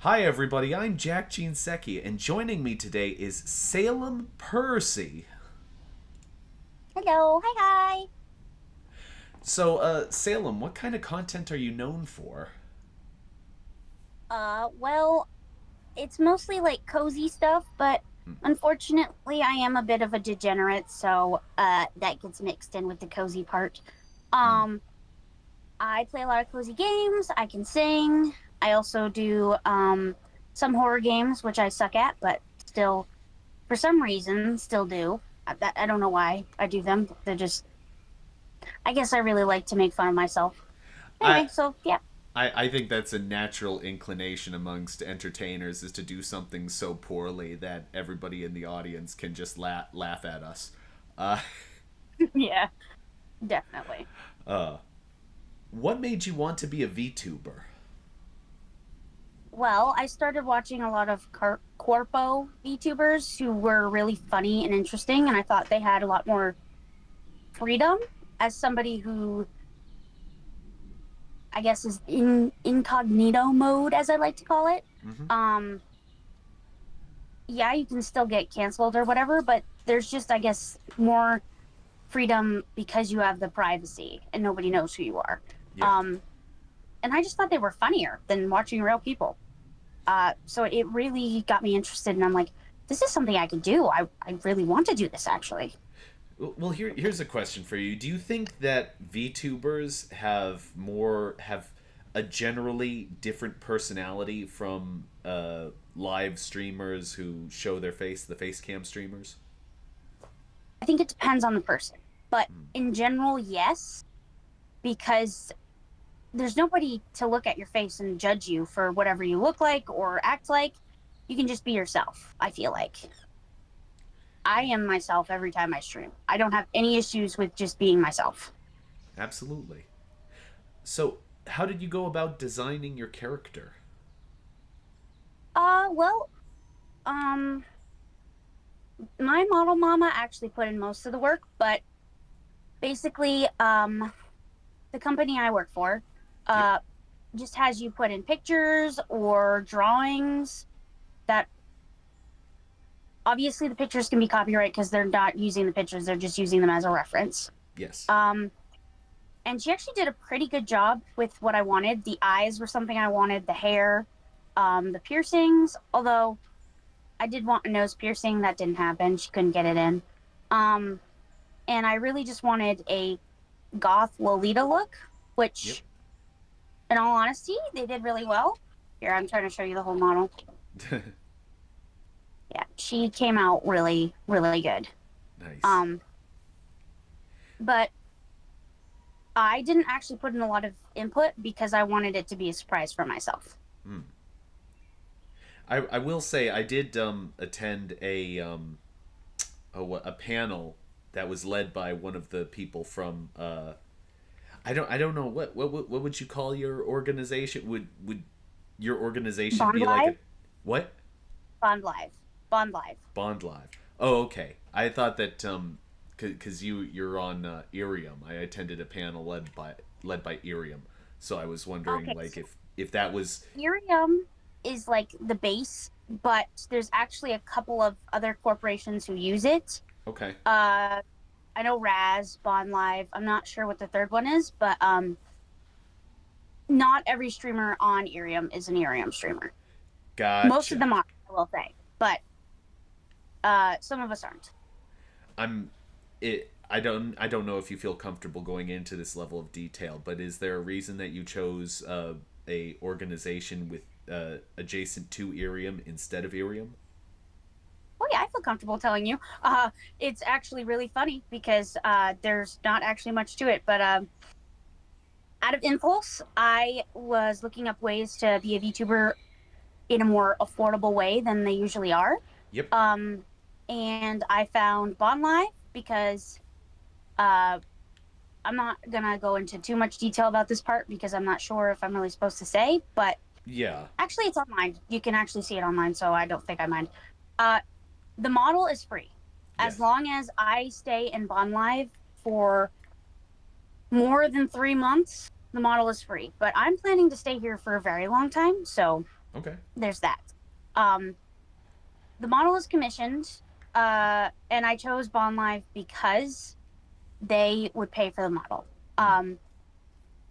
Hi everybody, I'm Jack Jinseki, and joining me today is Salem Purrcy. Hello, hi, hi. So, Salem, what kind of content are you known for? Well, it's mostly like cozy stuff, but unfortunately, I am a bit of a degenerate, so that gets mixed in with the cozy part. Hmm. Um, I play a lot of cozy games. I can sing. I also do some horror games, which I suck at, but still, for some reason, still do. I don't know why I do them. They're just. I guess I really like to make fun of myself. I, Anyway, so yeah. I think that's a natural inclination amongst entertainers is to do something so poorly that everybody in the audience can just laugh at us. Uh, Yeah, definitely. what made you want to be a VTuber? Well, I started watching a lot of corpo VTubers who were really funny and interesting, and I thought they had a lot more freedom as somebody who I guess is in incognito mode, as I like to call it. Mm-hmm. Um, yeah, you can still get canceled or whatever, but there's just, I guess, more freedom because you have the privacy and nobody knows who you are. Yeah, Um, and I just thought they were funnier than watching real people. So it really got me interested, and I'm like, this is something I can do. I really want to do this actually. well, here's a question for you. Do you think that VTubers have a generally different personality from live streamers who show their face, the face cam streamers? I think it depends on the person, but in general, yes, because there's nobody to look at your face and judge you for whatever you look like or act like. You can just be yourself. I feel like I am myself every time I stream. I don't have any issues with just being myself. Absolutely. So, how did you go about designing your character? Well, um, my model mama actually put in most of the work, but basically, the company I work for Yep. uh, just has you put in pictures or drawings that obviously the pictures can be copyright because they're not using the pictures, they're just using them as a reference. Yes. Um, and she actually did a pretty good job with what I wanted. The eyes were something I wanted, the hair, the piercings, although I did want a nose piercing. That didn't happen. She couldn't get it in. Um, and I really just wanted a goth Lolita look, Yep. which in all honesty, they did really well. Here, I'm trying to show you the whole model. Yeah, she came out really, really good. Nice. Um, but I didn't actually put in a lot of input because I wanted it to be a surprise for myself. I will say I did attend a panel that was led by one of the people from I don't know what would you call your organization? Would your organization Bond be like a Live, what? Bond Live, Bond Live. Bond Live. Oh, okay. I thought that because you're on Irium. I attended a panel led by Irium, so I was wondering Okay, like so if that was Ethereum is like the base, but there's actually a couple of other corporations who use it. okay. Uh, I know Raz, Bond Live. I'm not sure what the third one is, but not every streamer on Irium is an Irium streamer. Most of Gotcha. them are, I will say, but some of us aren't. I'm it. I don't know if you feel comfortable going into this level of detail, but is there a reason that you chose a organization with adjacent to Irium instead of Irium? Oh yeah, I feel comfortable telling you. It's actually really funny because there's not actually much to it, but out of impulse, I was looking up ways to be a VTuber in a more affordable way than they usually are. Yep. Um, and I found Bond Live because uh, I'm not gonna go into too much detail about this part because I'm not sure if I'm really supposed to say, but Yeah. actually, it's online. You can actually see it online, so I don't think I mind. Uh, the model is free as Yes. long as I stay in Bond Live for more than 3 months. The model is free, but I'm planning to stay here for a very long time, so Okay. There's that. Um, the model is commissioned, and I chose Bond Live because they would pay for the model. Hmm.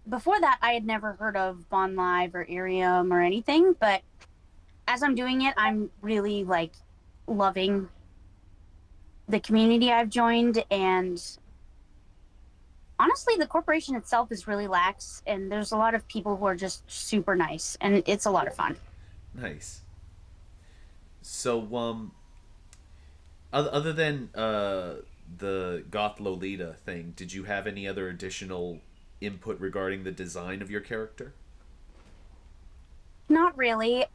Before that, I had never heard of Bond Live or Irium or anything, but as I'm doing it, I'm really like loving the community I've joined, and honestly, the corporation itself is really lax, and there's a lot of people who are just super nice, and it's a lot of fun. Nice. So, other than the goth Lolita thing, did you have any other additional input regarding the design of your character? Not really.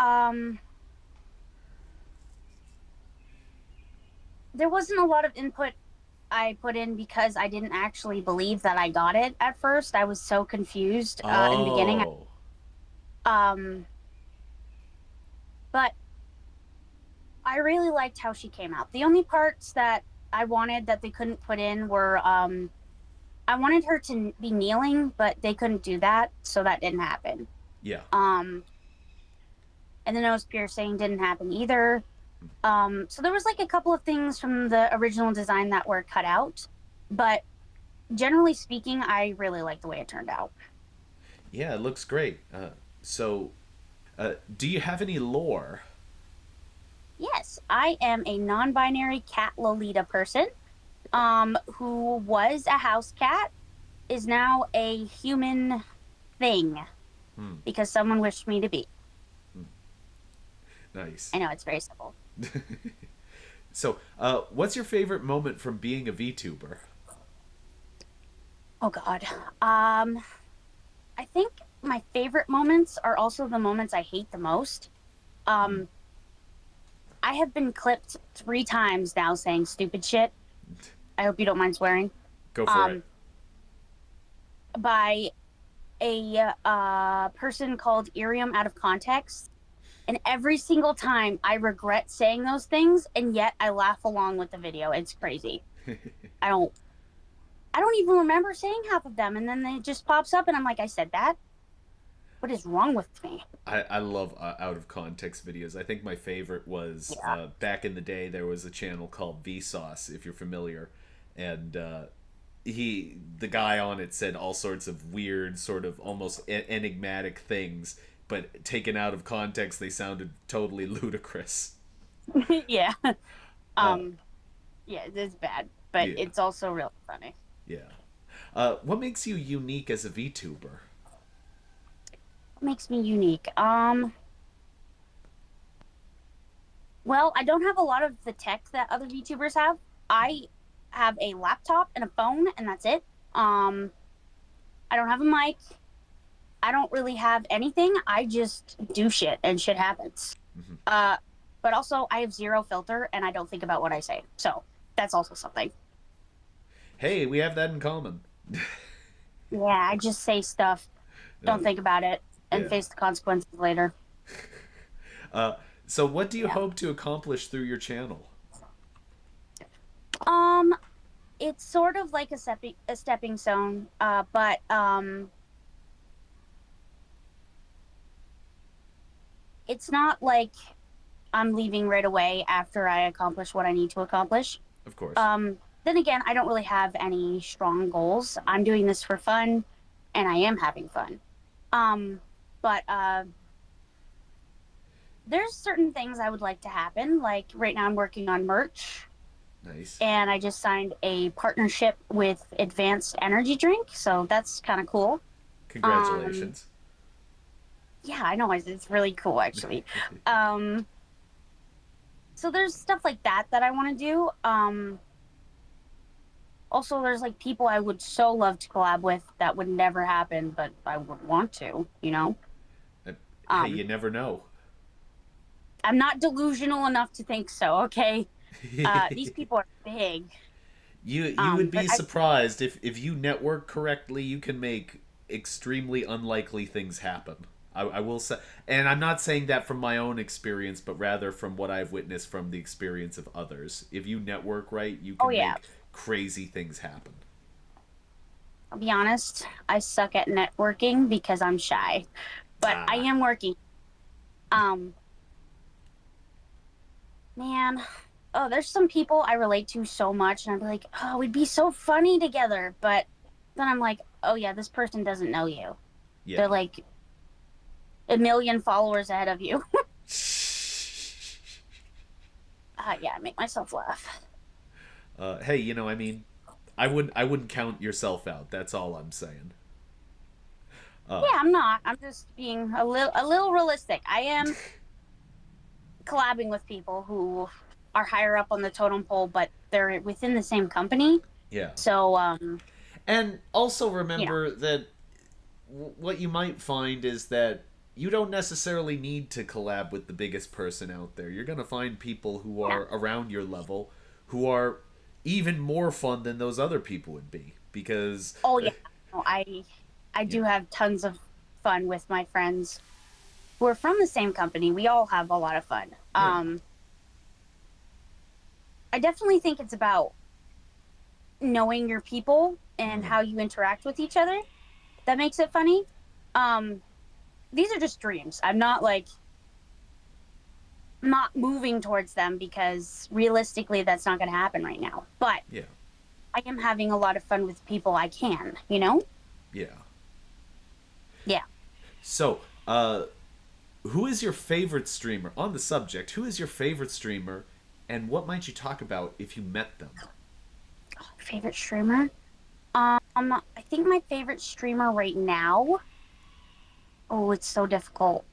There wasn't a lot of input I put in because I didn't actually believe that I got it at first. I was so confused in the beginning. Oh, Um, but I really liked how she came out. The only parts that I wanted that they couldn't put in were I wanted her to be kneeling, but they couldn't do that, so that didn't happen. yeah. Um, and the nose piercing didn't happen either. So there was like a couple of things from the original design that were cut out, but generally speaking, I really like the way it turned out. Yeah, it looks great. So, do you have any lore? Yes, I am a non-binary cat Lolita person, who was a house cat, is now a human thing Hmm. because someone wished me to be. Nice. I know it's very simple. So, what's your favorite moment from being a VTuber? Oh God. I think my favorite moments are also the moments I hate the most. Hmm. Um, I have been clipped 3 times now saying stupid shit. I hope you don't mind swearing. Go for it. Um, by a person called Irium out of context. And every single time I regret saying those things, and yet I laugh along with the video. It's crazy. I don't I don't even remember saying half of them, and then it just pops up and I'm like, I said that? What is wrong with me? I love out of context videos. I think my favorite was Yeah. back in the day. There was a channel called Vsauce, if you're familiar, and the guy on it said all sorts of weird, sort of almost enigmatic things, but taken out of context, they sounded totally ludicrous. Yeah. Uh, Um yeah, it is bad, but yeah, it's also really funny. yeah. What makes you unique as a VTuber? What makes me unique? Well, I don't have a lot of the tech that other VTubers have. I have a laptop and a phone and that's it. Um I don't have a mic. I don't really have anything. I just do shit and shit happens. Mhm. Uh, but also I have zero filter and I don't think about what I say. So that's also something. Hey, we have that in common. Yeah, I just say stuff, Uh, don't think about it, and yeah. face the consequences later. Uh, so, what do you Yeah. hope to accomplish through your channel? Um, it's sort of like a stepping stone, but it's not like I'm leaving right away after I accomplish what I need to accomplish. Of course. Then again, I don't really have any strong goals. I'm doing this for fun, and I am having fun. Um, but there's certain things I would like to happen. Like right now, I'm working on merch, Nice. and I just signed a partnership with Advanced Energy Drink, so that's kind of cool. Um, Congratulations. yeah, I know it's really cool actually. Um, so there's stuff like that I want to do. Also, there's like people I would so love to collab with that would never happen, but I would want to, you know? Uh, Hey, Um, you never know. I'm not delusional enough to think so, okay? These people are big. You would But be I, surprised if you network correctly, you can make extremely unlikely things happen. I will say, and I'm not saying that from my own experience, but rather from what I've witnessed from the experience of others. If you network right, you oh can yeah, make crazy things happen. I'll be honest, I suck at networking because I'm shy, but I Ah, am working. Um, man, oh, there's some people I relate to so much, and I'd be like, oh, we'd be so funny together. But then I'm like, oh yeah, this person doesn't know you. They're Yeah. like a million followers ahead of you. Yeah, I make myself laugh. Hey, I mean, I wouldn't count yourself out. That's all I'm saying. Uh, Yeah, I'm not. I'm just being a little realistic. I am collabing with people who are higher up on the totem pole, but they're within the same company. yeah. So, And also you know, remember that what you might find is that you don't necessarily need to collab with the biggest person out there. You're going to find people who yeah. are around your level who are even more fun than those other people would be because Oh yeah. No, I yeah. do have tons of fun with my friends who are from the same company. We all have a lot of fun. Yeah. I definitely think it's about knowing your people and Mm. how you interact with each other that makes it funny. Um, these are just dreams. I'm not like not moving towards them because realistically that's not going to happen right now. But Yeah. I am having a lot of fun with people I can, you know? Yeah. Yeah. So, who is your favorite streamer? On the subject, who is your favorite streamer and what might you talk about if you met them? Favorite streamer? I think my favorite streamer right now. Oh, it's so difficult.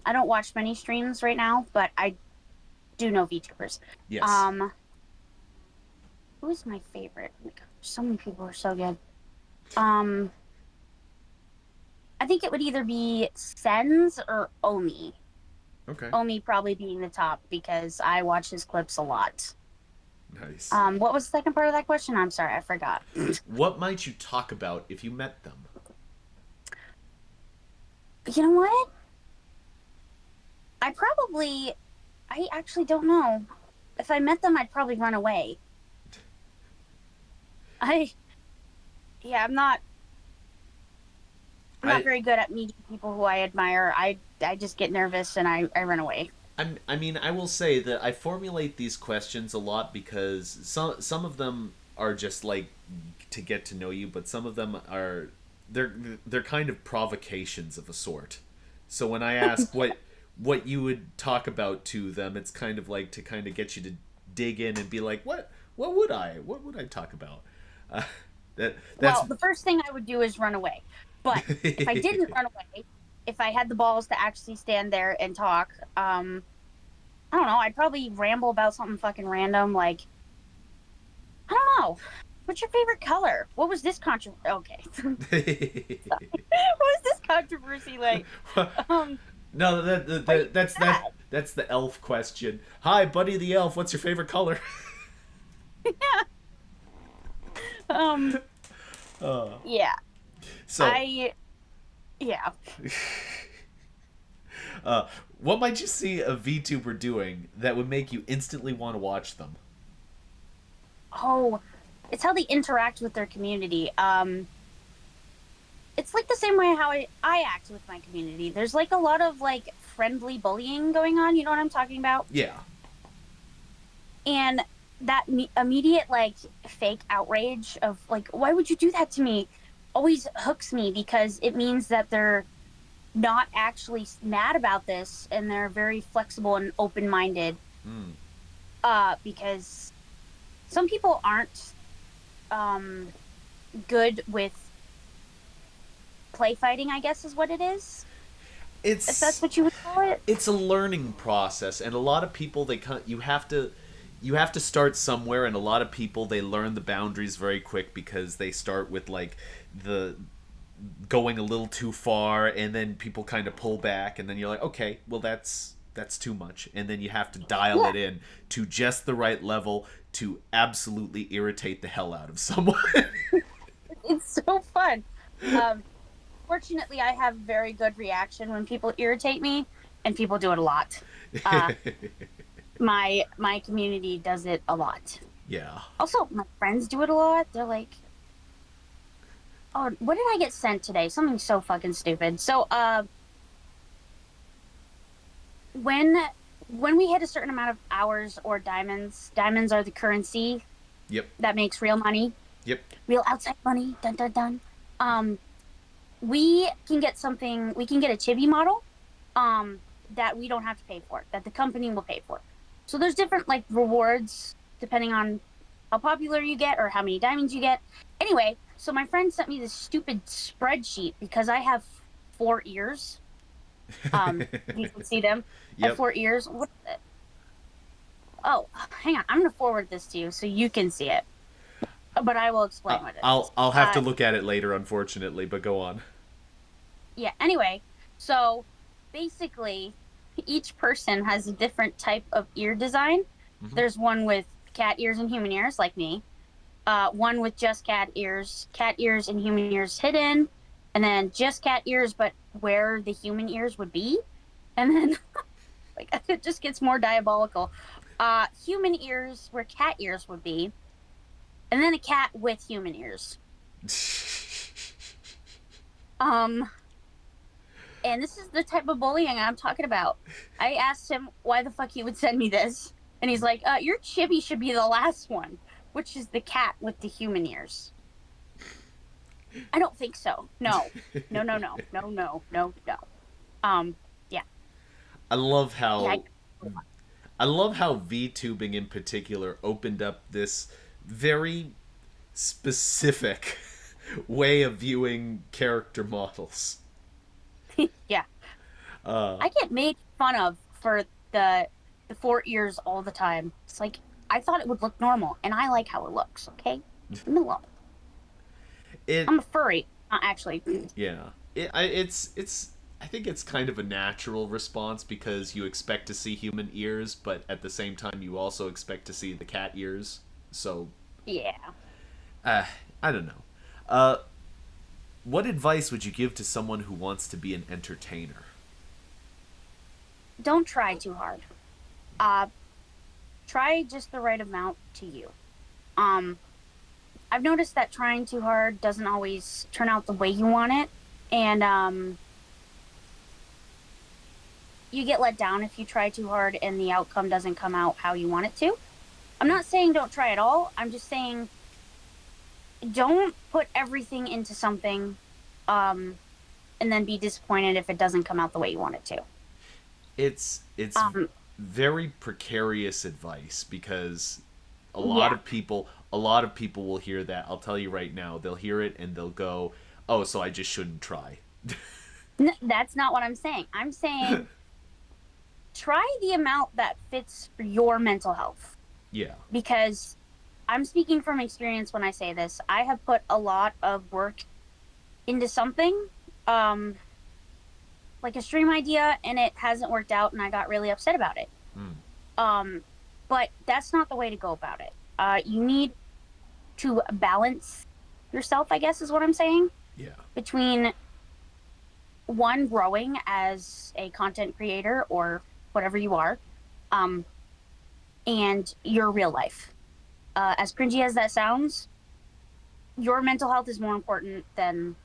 I don't watch many streams right now, but I do know VTubers. Yes. Um, who is my favorite? Oh my God, so many people are so good. Um, I think it would either be Sens or Omi. Okay. Omi probably being the top because I watch his clips a lot. Nice. What was the second part of that question? I'm sorry, I forgot. What might you talk about if you met them? You know what? I probably, I actually don't know. If I met them, I'd probably run away. I, yeah, I'm not I very good at meeting people who I admire. I just get nervous and I run away. I mean, I will say that I formulate these questions a lot because some of them are just like to get to know you, but some of them are they're they're kind of provocations of a sort. So when I ask what you would talk about to them, it's kind of like to kind of get you to dig in and be like, what would I talk about? Uh, that's Well, the first thing I would do is run away. But if I didn't run away, if I had the balls to actually stand there and talk, I don't know, I'd probably ramble about something fucking random like, I don't know. What's your favorite color? What was this controversy? Okay. What was this controversy like? Um, No, why you that's the elf question. Hi, Buddy the elf. What's your favorite color? that? um, uh, yeah. so, I yeah. what might you see a VTuber doing that would make you instantly want to watch them? Oh, it's how they interact with their community. It's like the same way how I act with my community. There's like a lot of like friendly bullying going on. You know what I'm talking about? Yeah. And that immediate like fake outrage of like, why would you do that to me? Always hooks me because it means that they're not actually mad about this and they're very flexible and open minded. Mm. Because some people aren't um good with play fighting, I guess is what it is. If that's It's what you would call it. it's a learning process, and a lot of people you have to start somewhere, and a lot of people they learn the boundaries very quick because they start with like the going a little too far, and then people kind of pull back, and then you're like, okay, well that's too much, and then you have to dial Yeah, it in to just the right level to absolutely irritate the hell out of someone. it's so fun. Um, Fortunately, I have very good reaction when people irritate me, and people do it a lot. Uh, my community does it a lot. Yeah. Also, my friends do it a lot. They're like, "Oh, what did I get sent today? Something so fucking stupid." So, when when we hit a certain amount of hours or diamonds, diamonds are the currency Yep. that makes real money, Yep. real outside money. Dun dun dun. Um, we can get something. We can get a chibi model. That we don't have to pay for. That the company will pay for. So there's different like rewards depending on how popular you get or how many diamonds you get. Anyway, so my friend sent me this stupid spreadsheet because I have four ears. You can see them. I have Yep. four ears. What? Oh, hang on. I'm gonna forward this to you so you can see it. But I will explain what it is. I'll have to look at it later, unfortunately. But go on. Yeah. Anyway, so basically, each person has a different type of ear design. Hmm. There's one with cat ears and human ears, like me. One with just cat ears and human ears hidden, and then just cat ears, but where the human ears would be. And then like it just gets more diabolical. Human ears where cat ears would be, and then a cat with human ears. Um, and this is the type of bullying I'm talking about. I asked him why the fuck he would send me this, and he's like, "Your chibi should be the last one, which is the cat with the human ears." I don't think so. No, no, no, no, no, no, no, no. Um, yeah, I love yeah. how I love how VTubing in particular opened up this very specific way of viewing character models. Yeah. Uh, I get made fun of for the the four ears all the time. It's like I thought it would look normal, and I like how it looks. Okay, leave me alone. it I'm a furry, not actually. Yeah. It's I think it's kind of a natural response because you expect to see human ears, but at the same time you also expect to see the cat ears. So, Yeah. uh, I don't know. Uh, what advice would you give to someone who wants to be an entertainer? Don't try too hard. Uh, try just the right amount to you. Um, I've noticed that trying too hard doesn't always turn out the way you want it, and you get let down if you try too hard and the outcome doesn't come out how you want it to. I'm not saying don't try at all. I'm just saying don't put everything into something um and then be disappointed if it doesn't come out the way you want it to. It's Um very precarious advice because yeah. a lot of people will hear that. I'll tell you right now, they'll hear it and they'll go, "Oh, so I just shouldn't try." That's not what I'm saying. I'm saying try the amount that fits for your mental health Yeah. because I'm speaking from experience when I say this. I have put a lot of work into something um like a stream idea and it hasn't worked out and I got really upset about it. Mm. Um but that's not the way to go about it. You need to balance yourself, I guess is what I'm saying, Yeah. between one growing as a content creator or whatever you are, um, and your real life. As cringy as that sounds, your mental health is more important than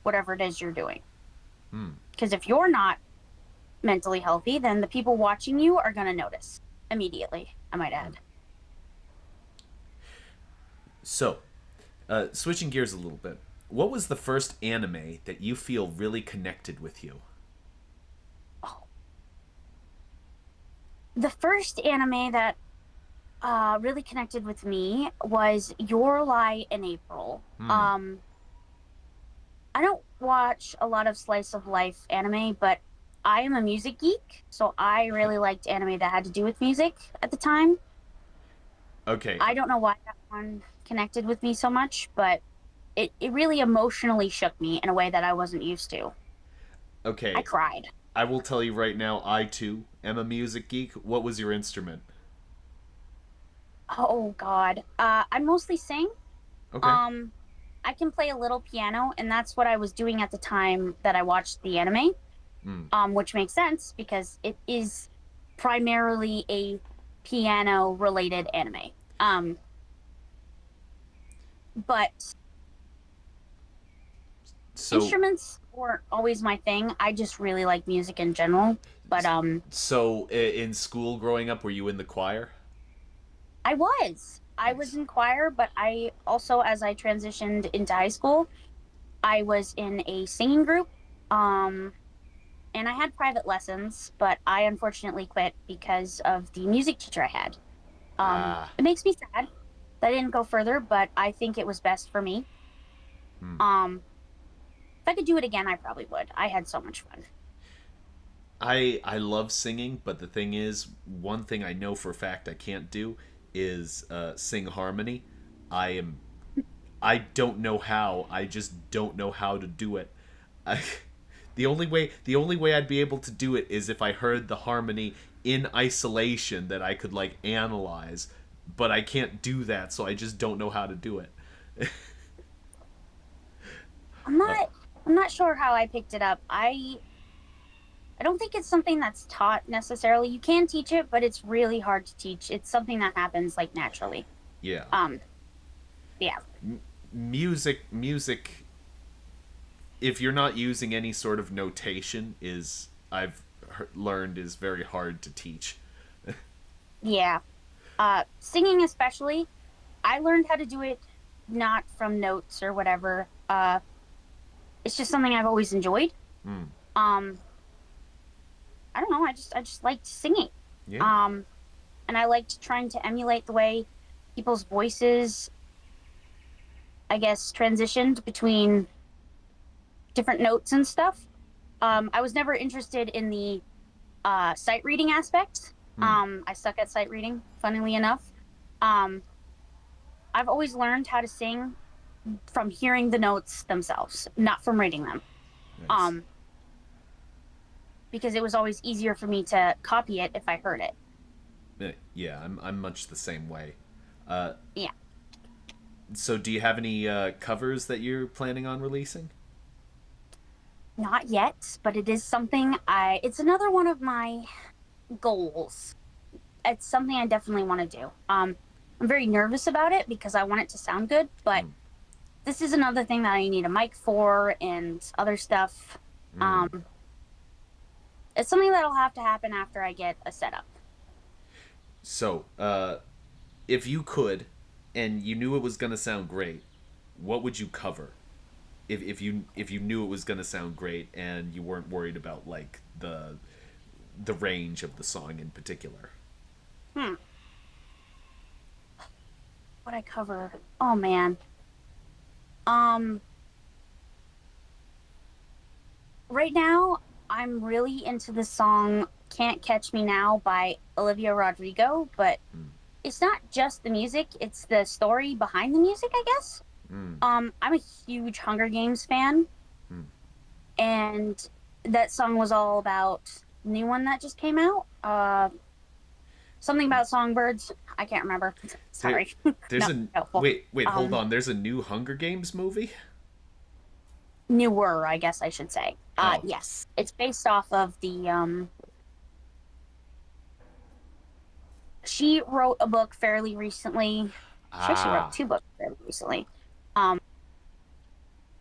whatever it is you're doing. Mm. Because if you're not mentally healthy, then the people watching you are going to notice immediately, I might add. So, switching gears a little bit, what was the first anime that you feel really connected with you? Oh, the first anime that really connected with me was Your Lie in April. Hmm. I don't watch a lot of slice of life anime, but I am a music geek, so I really liked anime that had to do with music at the time. Okay. I don't know why that one connected with me so much, but it really emotionally shook me in a way that I wasn't used to. I Okay. cried. I will tell you right now, I too am a music geek. What was your instrument? Oh God. I mostly sing. Okay. Um, I can play a little piano, and that's what I was doing at the time that I watched the anime. Mm. Which makes sense because it is primarily a piano related anime. Um, but So, instruments. weren't always my thing. I just really like music in general. But So in school growing up, were you in the choir? I was Nice. in choir, but I also, as I transitioned into high school, I was in a singing group. Um, and I had private lessons, but I unfortunately quit because of the music teacher I had. Ah. It makes me sad that I didn't go further, but I think it was best for me. Hmm. If I could do it again, I probably would. I had so much fun. I love singing, but the thing is, one thing I know for a fact I can't do is sing harmony. I am I don't know how. I just don't know how to do it. I, the only way I'd be able to do it is if I heard the harmony in isolation that I could like analyze, but I can't do that, so I just don't know how to do it. I'm not I'm not sure how I picked it up. I don't think it's something that's taught necessarily. You can teach it, but it's really hard to teach. It's something that happens like naturally. Yeah. Um, yeah. Music if you're not using any sort of notation is learned is very hard to teach. Yeah. Singing especially, I learned how to do it not from notes or whatever. It's just something I've always enjoyed. Hmm. Um, I don't know, I just liked singing. Yeah. Um, and I liked trying to emulate the way people's voices, I guess, transitioned between different notes and stuff. I was never interested in the sight reading aspect. Hmm. I suck at sight reading, funnily enough. Um, I've always learned how to sing from hearing the notes themselves, not from reading them. Nice. Um, because it was always easier for me to copy it if I heard it. Yeah, I'm much the same way. Uh, Yeah, so do you have any covers that you're planning on releasing? not yet, but it is something it's another one of my goals. It's something I definitely want to do. I'm very nervous about it because I want it to sound good, but Hmm. this is another thing that I need a mic for and other stuff. Hmm. Um, it's something that'll have to happen after I get a setup. So, if you could, and you knew it was gonna sound great, what would you cover? If you knew it was gonna sound great and you weren't worried about like the range of the song in particular. Hmm, what I cover? Oh man. Um, right now I'm really into the song "Can't Catch Me Now" by Olivia Rodrigo, but Mm. it's not just the music; it's the story behind the music, I guess. Mm. I'm a huge Hunger Games fan, Mm. and that song was all about the new one that just came out. Something about songbirds. I can't remember. There, Sorry, there's not a helpful. wait, hold on. There's a new Hunger Games movie. Newer, I guess I should say. Oh, Yes, it's based off of the. She wrote a book fairly recently. She actually wrote ah, two books fairly recently. Um,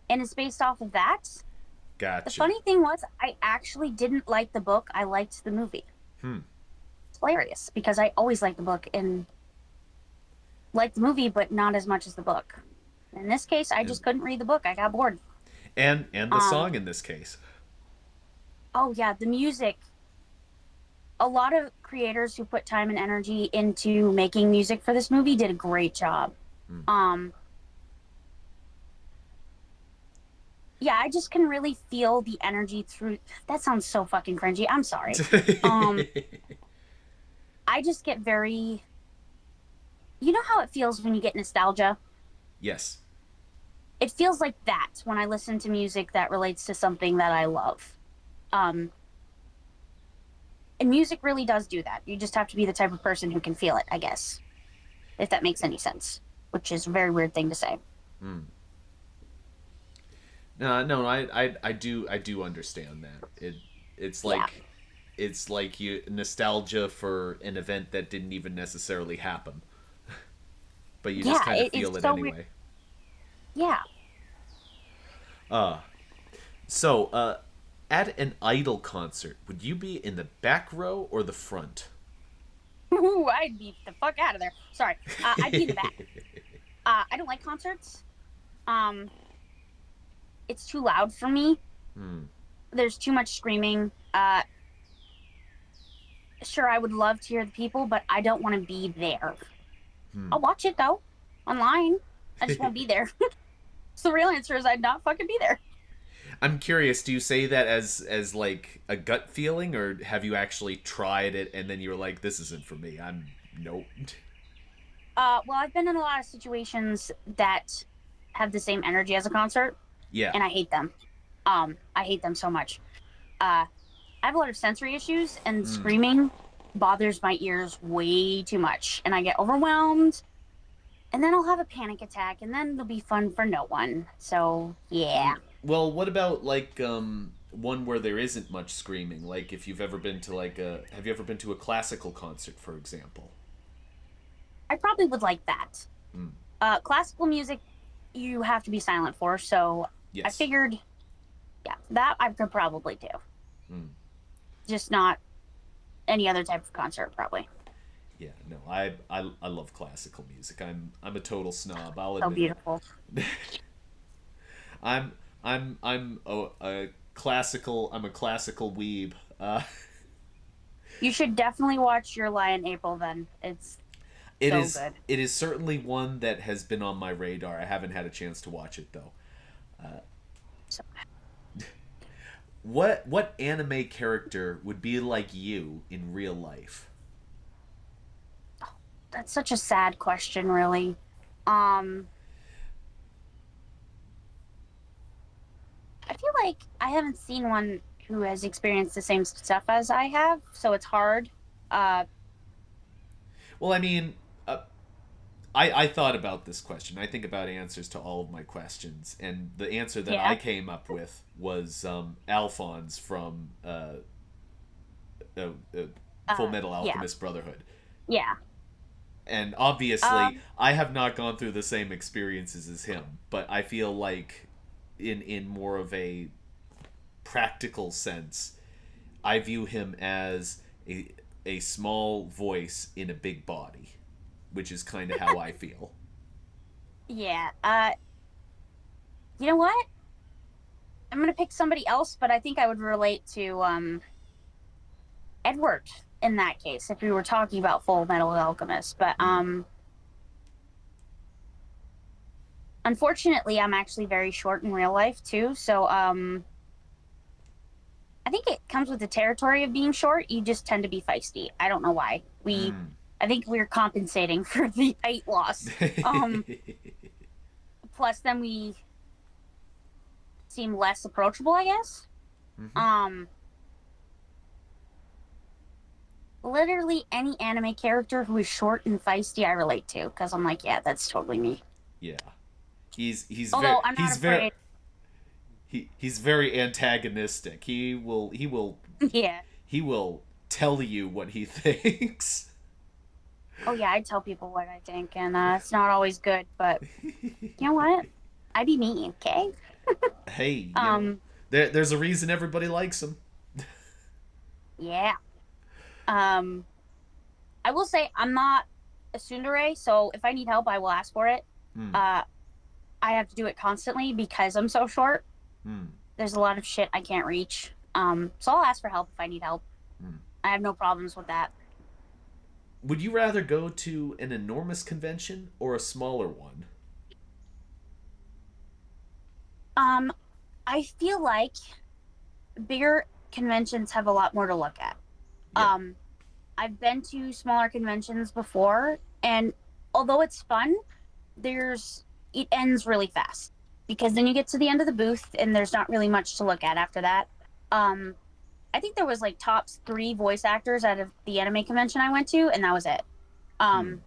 and it's based off of that. The gotcha. funny thing was, I actually didn't like the book. I liked the movie. Hmm. It's hilarious because I always liked the book and liked the movie, but not as much as the book. In this case, I And just couldn't read the book. I got bored. and the Um, song in this case. oh yeah, the music. A lot of creators who put time and energy into making music for this movie did a great job. Hmm. Um, yeah, I just can really feel the energy through. That sounds so fucking cringy. I'm sorry. Um, I just get very. You know how it feels when you get nostalgia? Yes. It feels like that when I listen to music that relates to something that I love. Um, and music really does do that. You just have to be the type of person who can feel it, I guess, if that makes any sense, which is a very weird thing to say. Hmm. No, no, I do understand that. It's Yeah. like it's like you nostalgia for an event that didn't even necessarily happen, but you just Yeah, kind of it's feel it so weird. anyway. Yeah. Uh So, at an Idol concert, would you be in the back row or the front? Ooh, I'd be the fuck out of there. Sorry. I'd be in the back. I don't like concerts. Um, it's too loud for me. Hmm. There's too much screaming. Sure, I would love to hear the people, but I don't want to be there. Hmm. I'll watch it though, online. I just won't be there. So the real answer is I'd not fucking be there. I'm curious. Do you say that as like a gut feeling, or have you actually tried it and then you're like, "This isn't for me"? I'm nope. Well, I've been in a lot of situations that have the same energy as a concert, Yeah. and I hate them. I hate them so much. I have a lot of sensory issues, and Hmm. screaming bothers my ears way too much, and I get overwhelmed, and then I'll have a panic attack, and then it'll be fun for no one. So yeah. Well, what about like one where there isn't much screaming? Like if you've ever been to have you ever been to a classical concert, for example? I probably would like that. Hmm. Classical music, you have to be silent for, so I Yes. figured, yeah, that I could probably do. Hmm. Just not any other type of concert, probably. Yeah. No, I love classical music. I'm a total snob. I'll So admit beautiful. it. I'm I'm a classical. I'm a classical weeb. You should definitely watch Your Lie in April then. It's It so is good. it is certainly one that has been on my radar. I haven't had a chance to watch it though. So What anime character would be like you in real life? that's such a sad question, really. Um, I feel like I haven't seen one who has experienced the same stuff as I have, so it's hard. Uh, Well, I mean, I thought about this question. I think about answers to all of my questions, and the answer that I yeah. came up with was Alphonse from uh, uh, Full Metal Yeah. Alchemist Brotherhood. Yeah. And obviously, Um, I have not gone through the same experiences as him, but I feel like, in more of a practical sense, I view him as a small voice in a big body, which is kind of how I feel. yeah. You know what? I'm gonna pick somebody else, but I think I would relate to Edward in that case if we were talking about Full Metal Alchemist. But Hmm. unfortunately, I'm actually very short in real life too. So I think it comes with the territory of being short. You just tend to be feisty. I don't know why. Hmm. I think we're compensating for the height loss. Um, plus, then we seem less approachable, I guess. Hmm. Um, literally any anime character who is short and feisty, I relate to because I'm like, yeah, that's totally me. Yeah, he's very Although I'm not afraid. he's very antagonistic. Yeah. He will tell you what he thinks. Oh yeah, I tell people what I think, and it's not always good, but you know what? I be me, okay? Hey, Um, there's a reason everybody likes him. yeah. Um, I will say I'm not a tsundere, so if I need help, I will ask for it. Hmm. Uh, I have to do it constantly because I'm so short. Hmm. There's a lot of shit I can't reach. So I'll ask for help if I need help. Hmm. I have no problems with that. Would you rather go to an enormous convention or a smaller one? Um, I feel like bigger conventions have a lot more to look at. Yeah. Um, I've been to smaller conventions before, and although it's fun, there's it ends really fast because then you get to the end of the booth and there's not really much to look at after that. Um, I think there was like tops three voice actors out of the anime convention I went to, and that was it. Hmm. Um,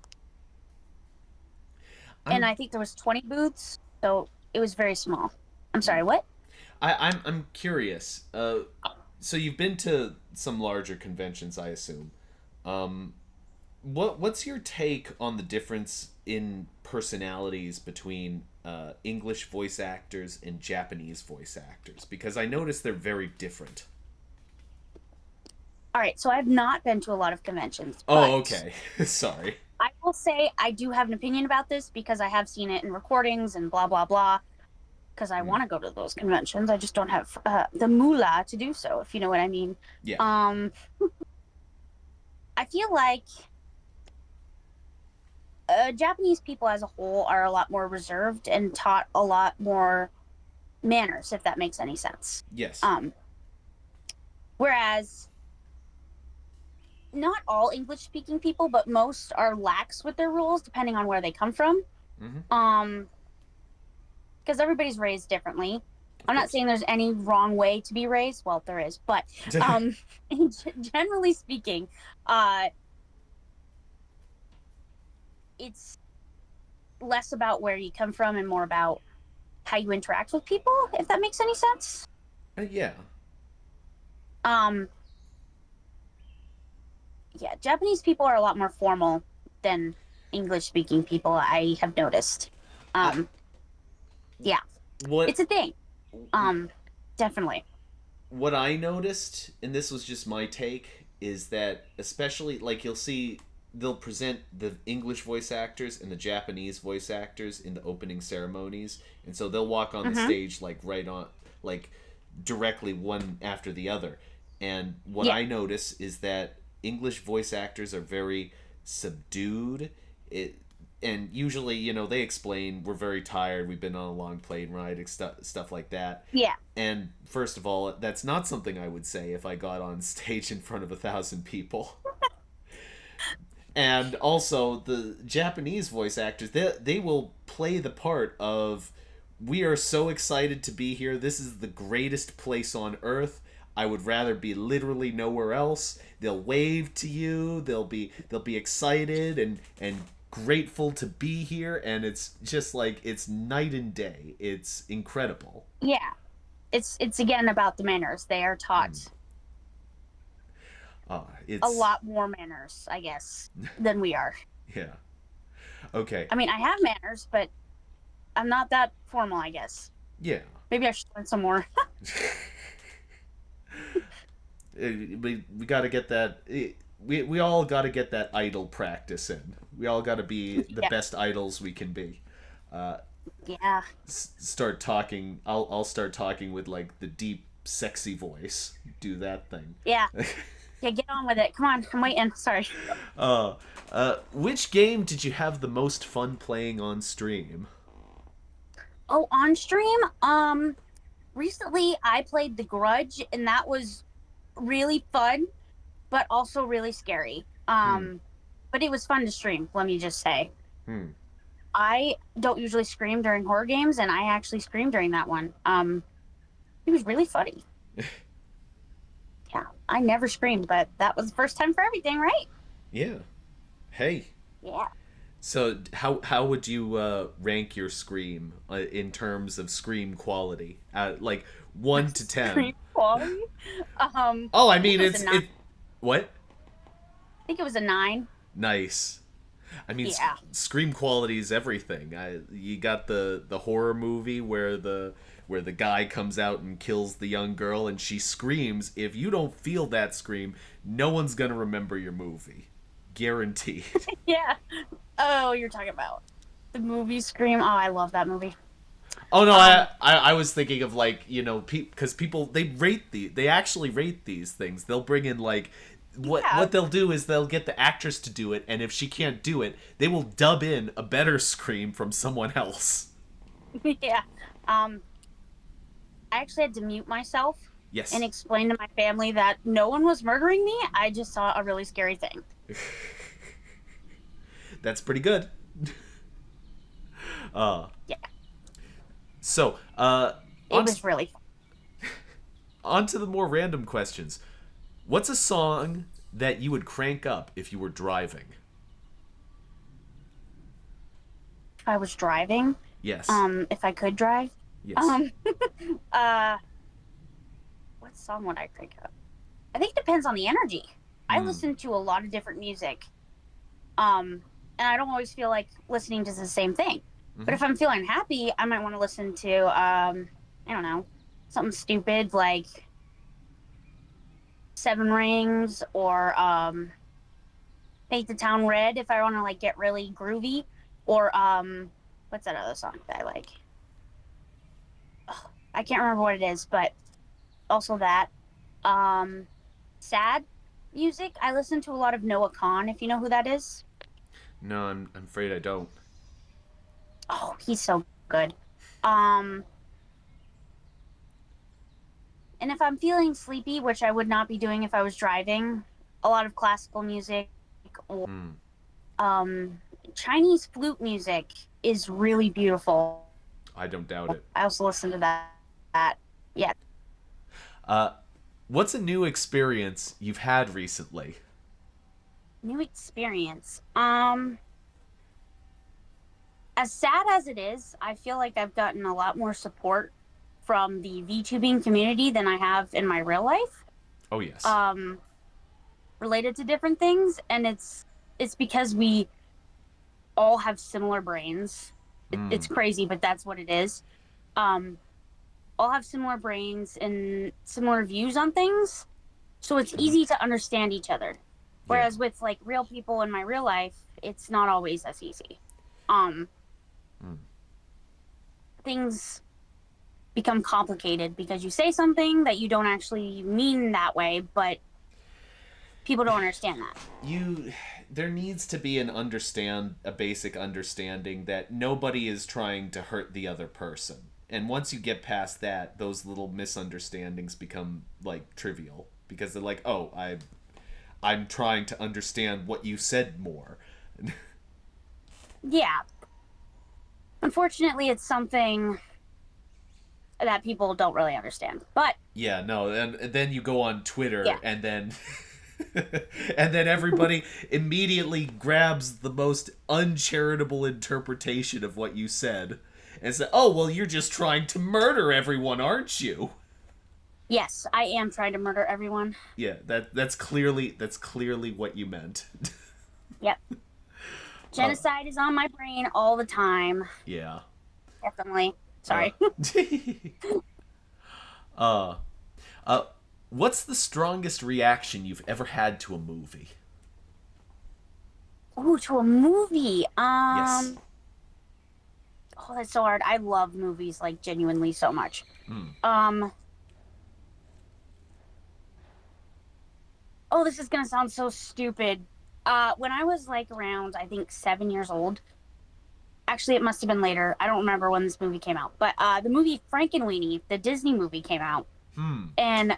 and I'm I think there was 20 booths, so it was very small. I'm sorry, what? I'm curious. So you've been to some larger conventions, I assume. Um, what's your take on the difference in personalities between English voice actors and Japanese voice actors? Because I noticed they're very different. All right, so I've not been to a lot of conventions, Oh, but okay. Sorry. I will say I do have an opinion about this because I have seen it in recordings and blah blah blah. Because I Mm. want to go to those conventions, I just don't have the moolah to do so, if you know what I mean. Yeah. Um, I feel like Japanese people as a whole are a lot more reserved and taught a lot more manners, if that makes any sense. Yes. Um, Whereas not all English speaking people, but most are lax with their rules depending on where they come from. Mm-hmm. Um, because everybody's raised differently. Of I'm not course. saying there's any wrong way to be raised. Well, there is, but um, generally speaking, uh, it's less about where you come from and more about how you interact with people, if that makes any sense. Yeah. Um, yeah, Japanese people are a lot more formal than English speaking people, I have noticed. I, Um, yeah, what it's a thing. Um, Definitely. what I noticed, and this was just my take, is that especially like you'll see they'll present the English voice actors and the Japanese voice actors in the opening ceremonies, and so they'll walk on the Mm-hmm. stage like right on like directly one after the other. And what Yeah, I notice is that English voice actors are very subdued. It and usually, they explain we're very tired, we've been on a long plane ride, stuff like that. yeah, And first of all, that's not something I would say if I got on stage in front of 1,000 people. And also, the Japanese voice actors, they will play the part of, we are so excited to be here. This is the greatest place on earth. I would rather be literally nowhere else. They'll wave to you. They'll be excited and grateful to be here, and it's just like it's night and day. It's incredible. yeah. It's again about the manners. They are Mm. taught a It's lot more manners, I guess, than we are. yeah. Okay. I mean, I have manners, but I'm not that formal, I guess. Yeah. Maybe I should learn some more. We got to get that. We all got to get that idol practice in. We all got to be the Yeah, best idols we can be. Uh, yeah, Start talking. I'll start talking with like the deep, sexy voice. Do that thing. yeah, yeah. Get on with it. Come on, I'm waiting. Sorry. uh, which game did you have the most fun playing on stream? Oh, on stream. Recently I played The Grudge, and that was really fun, but also really scary. Hmm. But it was fun to stream. Let me just say. Hmm. I don't usually scream during horror games, and I actually screamed during that one. It was really funny. Yeah, I never screamed, but that was the first time for everything, right? Yeah. Hey. Yeah. So how would you rank your scream in terms of scream quality? Like 1 to 10. Scream quality. Oh, I I think mean it was a it's nine. it. What? I think it was a 9. Nice. I mean, Yeah. scream quality is everything. You got the horror movie where the guy comes out and kills the young girl and she screams. If you don't feel that scream, no one's gonna remember your movie, guaranteed. Yeah. Oh, you're talking about the movie Scream. Oh, I love that movie. Oh no, Um, I was thinking of like because people they actually rate these things. They'll bring in like yeah. what they'll do is they'll get the actress to do it, and if she can't do it, they will dub in a better scream from someone else. Yeah. Um, I actually had to mute myself and Yes, explain to my family that no one was murdering me. I just saw a really scary thing. that's pretty good. Uh, Yeah, so it was really fun. on to the more random questions. What's a song that you would crank up if you were driving? I was driving. Yes, If I could drive. yes. Um, uh, what song would I pick up? I think it depends on the energy. I Hmm. listen to a lot of different music. Um, and I don't always feel like listening to the same thing. But Mm-hmm. if I'm feeling happy, I might want to listen to I don't know, something stupid like Seven Rings or Paint the Town Red if I want to like get really groovy, or what's that other song that I like? Ugh, I can't remember what it is, but also that. Um, Sad music. I listen to a lot of Noah Kahn, if you know who that is. No, I'm afraid I don't. Oh, he's so good. Um, and if I'm feeling sleepy, which I would not be doing if I was driving, a lot of classical music or Hmm. um, Chinese flute music is really beautiful. I don't doubt it. I also listen to that. Yeah, Uh, what's a new experience you've had recently? new experience. As sad as it is, I feel like I've gotten a lot more support from the VTubing community than I have in my real life. Oh yes. Um, related to different things, and it's because we all have similar brains. It's Hmm. crazy, but that's what it is. Um, all have similar brains and similar views on things, so it's Mm-hmm. easy to understand each other. Yeah. Whereas with like real people in my real life, it's not always as easy. Um, Mm. things become complicated because you say something that you don't actually mean that way, but people don't understand that. You there needs to be a basic understanding that nobody is trying to hurt the other person. And once you get past that, those little misunderstandings become like trivial because they're like, "Oh, I'm trying to understand what you said more." Yeah, unfortunately, it's something that people don't really understand. But Yeah, no, and then you go on yeah, Twitter and then and then everybody immediately grabs the most uncharitable interpretation of what you said and say, "Oh, well, you're just trying to murder everyone, aren't you?" yes, I am trying to murder everyone. Yeah, that's clearly what you meant. Yep. uh, Genocide is on my brain all the time. yeah. Definitely. Uh, Sorry. uh, uh, what's the strongest reaction you've ever had to a movie? Ooh, to a movie. Yes. Oh, that's so hard. I love movies like genuinely so much. Hmm. Um, oh, this is gonna sound so stupid. When I was like around, I think 7 years old. Actually, it must have been later. I don't remember when this movie came out, but the movie Frankenweenie, the Disney movie, came out, Hmm. and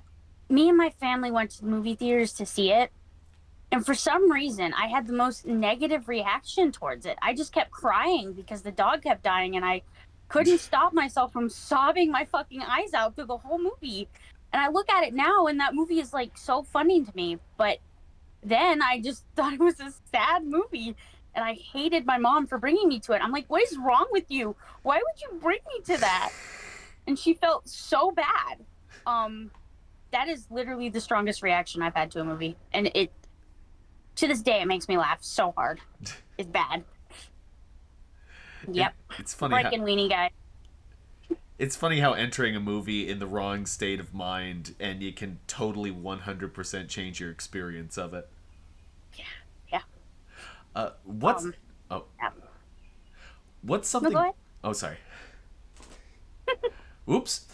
me and my family went to the movie theaters to see it. And for some reason, I had the most negative reaction towards it. I just kept crying because the dog kept dying, and I couldn't stop myself from sobbing my fucking eyes out through the whole movie. And I look at it now, and that movie is like so funny to me. But then I just thought it was a sad movie, and I hated my mom for bringing me to it. I'm like, what is wrong with you? Why would you bring me to that? And she felt so bad. Um, that is literally the strongest reaction I've had to a movie, and it to this day it makes me laugh so hard. It's bad. It Yep. it's funny how Frankenweenie guy. it's funny how entering a movie in the wrong state of mind and you can totally 100% change your experience of it. Yeah. Yeah. What's Um. oh Yeah. what's No, go something ahead. oh sorry. Oops.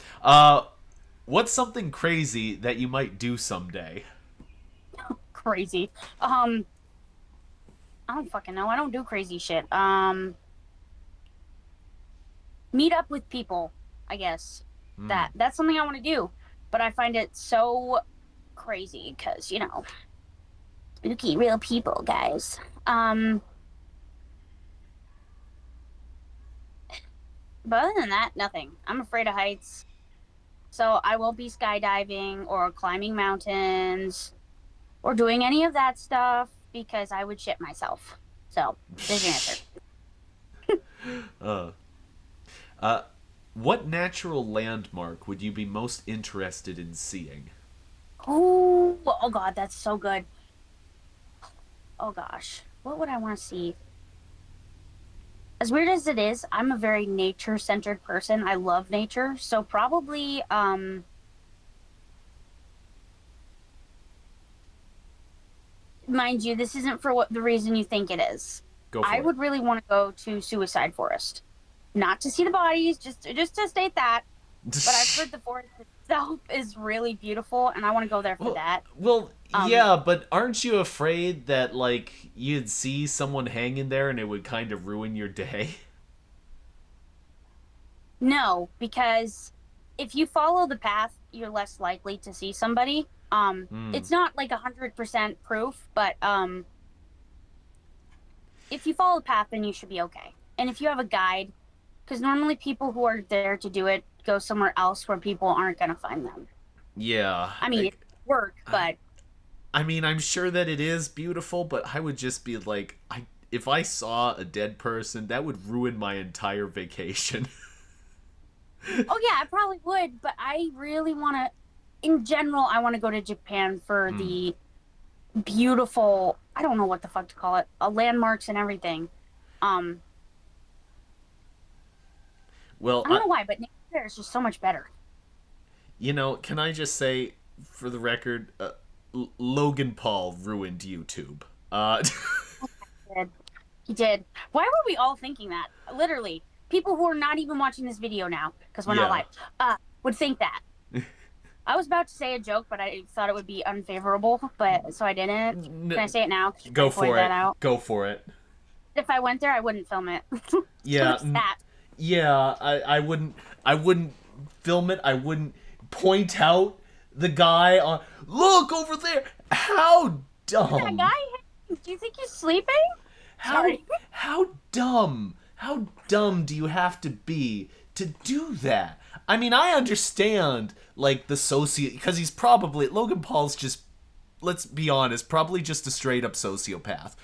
What's something crazy that you might do someday? Crazy. I don't fucking know. I don't do crazy shit. Meet up with people. I guess Hmm. that's something I want to do, but I find it so crazy because spooky real people, guys. Um. But other than that, nothing. I'm afraid of heights, so I won't be skydiving or climbing mountains or doing any of that stuff because I would shit myself. So there's your answer. uh, uh, what natural landmark would you be most interested in seeing? Oh God, that's so good. Oh gosh, what would I want to see? as weird as it is, I'm a very nature-centered person. I love nature. So probably, mind you, this isn't for what the reason you think it is. Go I for it. would really want to go to Suicide Forest. Not to see the bodies, just to state that. But I've heard the forest itself is really beautiful, and I want to go there for Well, that. well, Um, yeah, but aren't you afraid that like you'd see someone hanging there and it would kind of ruin your day? no, because if you follow the path, you're less likely to see somebody. Hmm. It's not like 100% proof, but if you follow the path, then you should be okay. And if you have a guide, because normally people who are there to do it go somewhere else where people aren't going to find them. Yeah. I mean, it's work, but I mean, I'm sure that it is beautiful, but I would just be like, if I saw a dead person, that would ruin my entire vacation. oh yeah, I probably would. But I really want to, in general, I want to go to Japan for Hmm. the beautiful, I don't know what the fuck to call it, landmarks and everything. Um, Well, I don't know why, but nature there is just so much better. can I just say, for the record, Logan Paul ruined YouTube. He did. He did. Why were we all thinking that? Literally, people who are not even watching this video now, because we're not Yeah. live, would think that. I was about to say a joke, but I thought it would be unfavorable, but so I didn't. Can I say it now? Can Go I point for that it. out? Go for it. If I went there, I wouldn't film it. So Yeah. there's that. Yeah. I wouldn't. I wouldn't film it. I wouldn't point out the guy on. Look over there. How That dumb. guy, do you think he's sleeping? How Sorry. how dumb? How dumb do you have to be to do that? I mean, I understand like the because he's probably Logan Paul's just, let's be honest, probably just a straight up sociopath. Oh,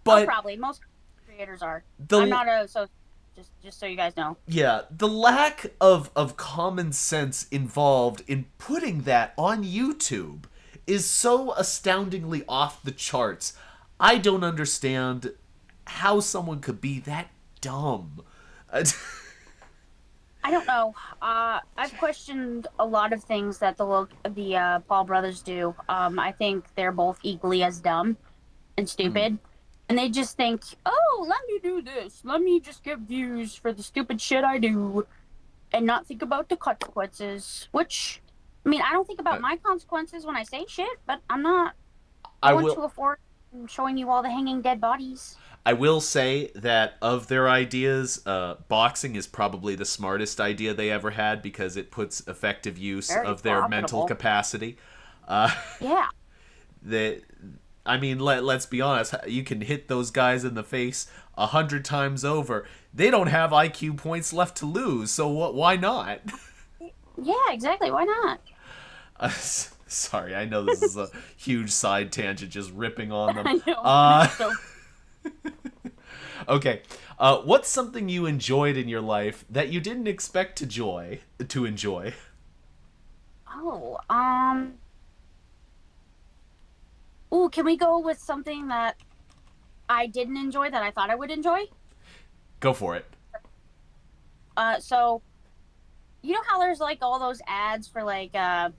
But probably. Most creators are. I'm the not a so just so you guys know. yeah, the lack of common sense involved in putting that on YouTube is so astoundingly off the charts. I don't understand how someone could be that dumb. I don't know. I've questioned a lot of things that the Paul brothers do. I think they're both equally as dumb and stupid, and they just think, "Oh, let me do this. Let me just get views for the stupid shit I do, and not think about the consequences." Which, I mean, I don't think about my consequences when I say shit, but I'm not I going will to afford showing you all the hanging dead bodies. I will say that of their ideas, boxing is probably the smartest idea they ever had because it puts effective use Very of their mental profitable. capacity. Uh, Yeah. that I mean, let's be honest. You can hit those guys in the face 100 times over. They don't have IQ points left to lose, so why not? Yeah, exactly. Why not? Sorry, I know this is a huge side tangent, just ripping on them. I know, but Uh, it's so. okay. What's something you enjoyed in your life that you didn't expect to enjoy? Oh, ooh, can we go with something that I didn't enjoy that I thought I would enjoy? Go for it. So you know how there's like all those ads for like I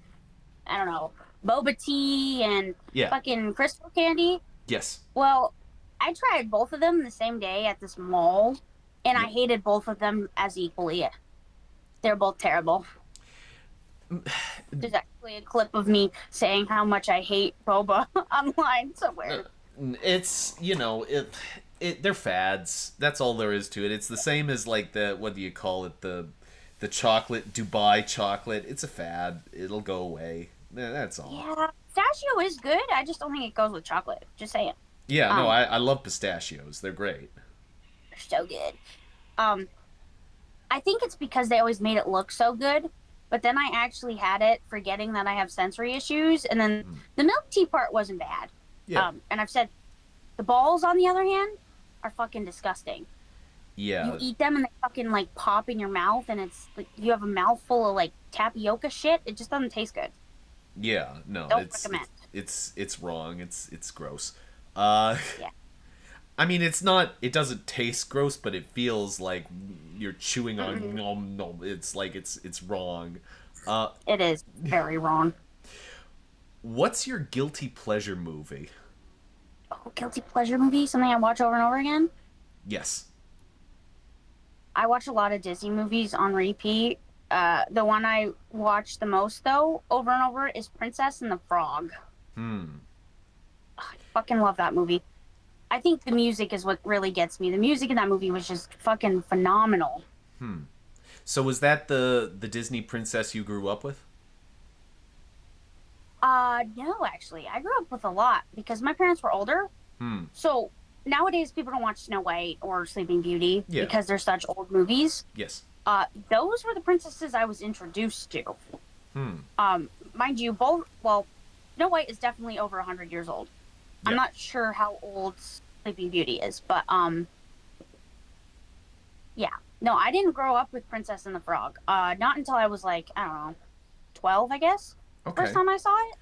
don't know, boba tea and Yeah. fucking crystal candy? Yes. Well, I tried both of them the same day at this mall, and I Yep. hated both of them as equally. They're both terrible. There's actually a clip of me saying how much I hate boba online somewhere. It's they're fads. That's all there is to it. It's the same as like the, what do you call it, the chocolate, Dubai chocolate. It's a fad. It'll go away. That's all. Yeah, pistachio is good. I just don't think it goes with chocolate. Just saying. Yeah, no, Um, I love pistachios. They're great. they're so good. Um, I think it's because they always made it look so good, but then I actually had it forgetting that I have sensory issues, and then the milk tea part wasn't bad. Yeah. And I've said the balls, on the other hand, are fucking disgusting. You Yeah. eat them and they fucking like pop in your mouth, and it's like you have a mouthful of like tapioca shit. It just doesn't taste good. Yeah. No, Don't it's recommend. it's it's wrong. It's gross. Uh Yeah. I mean, it's not. It doesn't taste gross, but it feels like you're chewing on Mm-mm. nom nom. It's like it's wrong. Uh, It is very wrong. what's your guilty pleasure movie? Oh, guilty pleasure movie, something I watch over and over again. Yes. I watch a lot of Disney movies on repeat. The one I watch the most, though, over and over, is Princess and the Frog. Hmm. I fucking love that movie. I think the music is what really gets me. The music in that movie was just fucking phenomenal. Hmm. So was that the Disney princess you grew up with? No, actually, I grew up with a lot because my parents were older. Hmm. So nowadays, people don't watch Snow White or Sleeping Beauty Yeah. because they're such old movies. Yes. Those were the princesses I was introduced to. Hmm. Mind you, both. Well, Snow White is definitely over 100 years old. I'm Yeah. not sure how old Sleeping Beauty is, but yeah. No, I didn't grow up with Princess and the Frog. Not until I was like, I don't know, 12, I guess. First Okay. time I saw it,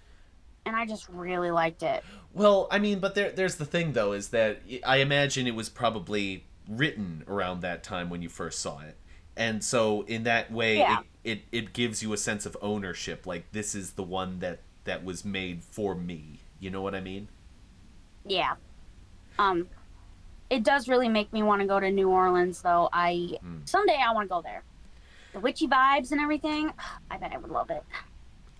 and I just really liked it. Well, I mean, but there's the thing though, is that I imagine it was probably written around that time when you first saw it, and so in that way, Yeah, it gives you a sense of ownership. Like this is the one that was made for me. You know what I mean? yeah. Um, it does really make me want to go to New Orleans, though. I Hmm. someday I want to go there. The witchy vibes and everything. I bet I would love it.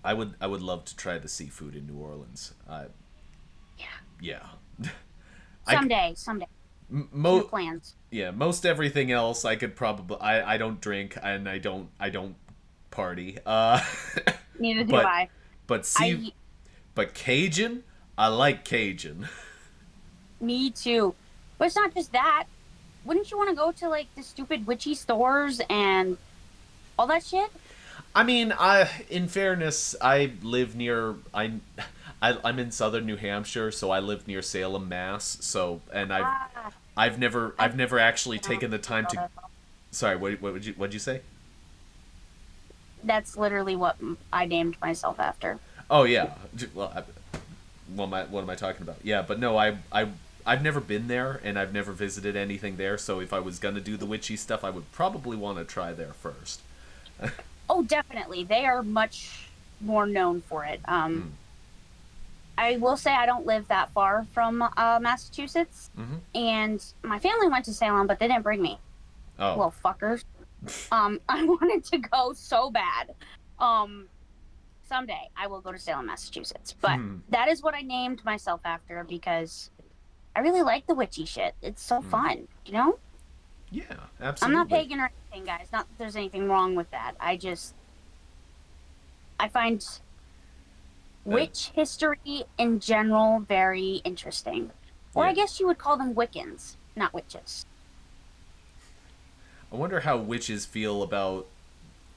I would love to try the seafood in New Orleans. Yeah. Yeah. I Someday. In the mo plans. yeah, most everything else I could probably I don't drink and I don't party. Neither do but I. but see I but Cajun, I like Cajun. Me too. But it's not just that. Wouldn't you want to go to like the stupid witchy stores and all that shit? I mean, I in fairness, I live near I'm in southern New Hampshire, so I live near Salem, Mass. So and Ah, I've I've never actually you know, taken the time to. that- Sorry, what'd you say? that's literally what I named myself after. Oh yeah. Well, what am I talking about? Yeah, but no, I've never been there and I've never visited anything there. So if I was gonna do the witchy stuff, I would probably want to try there first. Oh, definitely. They are much more known for it. Hmm. I will say I don't live that far from Massachusetts, Mm-hmm. and my family went to Salem, but they didn't bring me. Oh. Little fuckers. I wanted to go so bad. Um, Someday I will go to Salem, Massachusetts. But Hmm. that is what I named myself after because I really like the witchy shit. It's so Hmm. fun, you know? Yeah, I'm not absolutely. pagan or anything, guys. Not that there's anything wrong with that. I find Uh, witch history in general very interesting. Or yeah. I guess you would call them Wiccans, not witches. I wonder how witches feel about